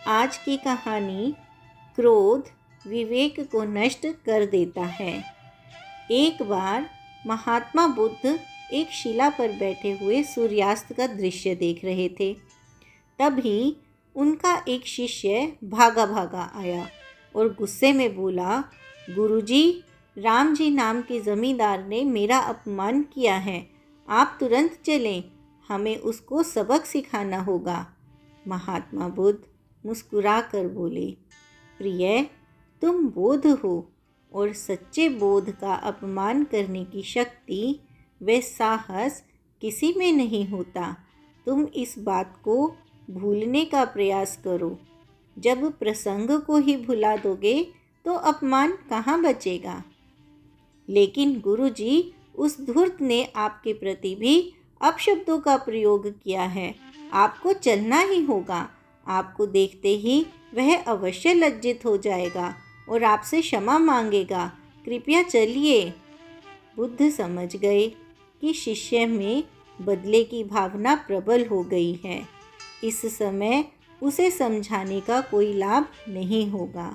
आज की कहानी क्रोध विवेक को नष्ट कर देता है। एक बार महात्मा बुद्ध एक शिला पर बैठे हुए सूर्यास्त का दृश्य देख रहे थे। तभी उनका एक शिष्य भागा भागा आया और गुस्से में बोला, गुरुजी, राम जी नाम के जमींदार ने मेरा अपमान किया है। आप तुरंत चलें, हमें उसको सबक सिखाना होगा। महात्मा बुद्ध मुस्कुरा कर बोले, प्रिय, तुम बोध हो और सच्चे बोध का अपमान करने की शक्ति व साहस किसी में नहीं होता। तुम इस बात को भूलने का प्रयास करो। जब प्रसंग को ही भुला दोगे तो अपमान कहाँ बचेगा। लेकिन गुरुजी, उस धूर्त ने आपके प्रति भी अपशब्दों का प्रयोग किया है। आपको चलना ही होगा। आपको देखते ही वह अवश्य लज्जित हो जाएगा और आपसे क्षमा मांगेगा। कृपया चलिए। बुद्ध समझ गए कि शिष्य में बदले की भावना प्रबल हो गई है। इस समय उसे समझाने का कोई लाभ नहीं होगा।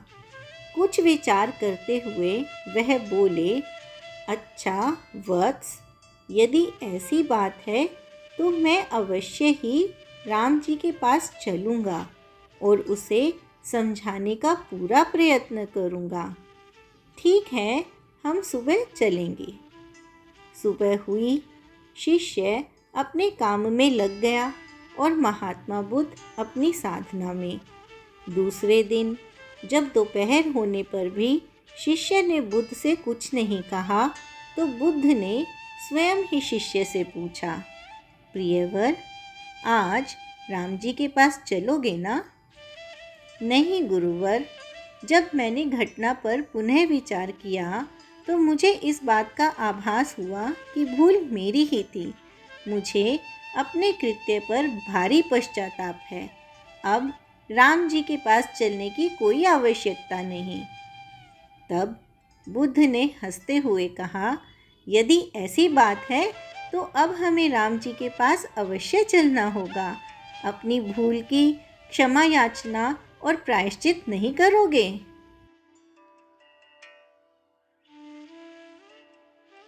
कुछ विचार करते हुए वह बोले, अच्छा वत्स, यदि ऐसी बात है तो मैं अवश्य ही राम जी के पास चलूँगा और उसे समझाने का पूरा प्रयत्न करूँगा। ठीक है, हम सुबह चलेंगे। सुबह हुई, शिष्य अपने काम में लग गया और महात्मा बुद्ध अपनी साधना में। दूसरे दिन जब दोपहर होने पर भी शिष्य ने बुद्ध से कुछ नहीं कहा तो बुद्ध ने स्वयं ही शिष्य से पूछा, प्रियवर, आज राम जी के पास चलोगे ना? नहीं गुरुवर, जब मैंने घटना पर पुनः विचार किया तो मुझे इस बात का आभास हुआ कि भूल मेरी ही थी। मुझे अपने कृत्य पर भारी पश्चाताप है। अब राम जी के पास चलने की कोई आवश्यकता नहीं। तब बुद्ध ने हंसते हुए कहा, यदि ऐसी बात है तो अब हमें राम जी के पास अवश्य चलना होगा। अपनी भूल की क्षमा याचना और प्रायश्चित नहीं करोगे?